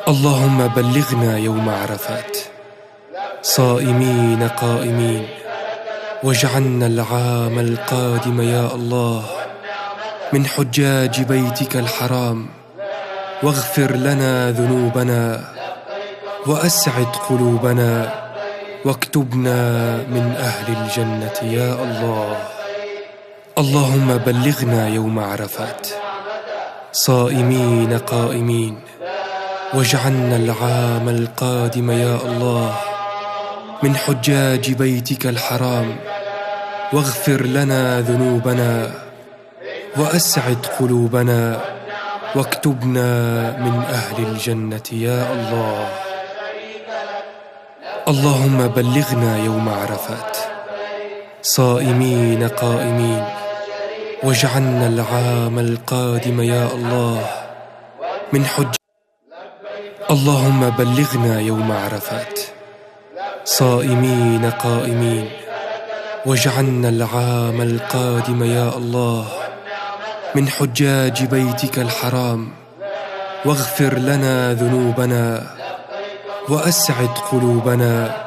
اللهم بلغنا يوم عرفات صائمين قائمين، واجعلنا العام القادم يا الله من حجاج بيتك الحرام، واغفر لنا ذنوبنا وأسعد قلوبنا، واكتبنا من أهل الجنة يا الله. اللهم بلغنا يوم عرفات صائمين قائمين، واجعلنا العام القادم يا الله من حجاج بيتك الحرام، واغفر لنا ذنوبنا وأسعد قلوبنا، واكتبنا من أهل الجنة يا الله. اللهم بلغنا يوم عرفات صائمين قائمين، واجعلنا العام القادم يا الله من حج. اللهم بلغنا يوم عرفات صائمين قائمين، واجعلنا العام القادم يا الله من حجاج بيتك الحرام، واغفر لنا ذنوبنا وأسعد قلوبنا،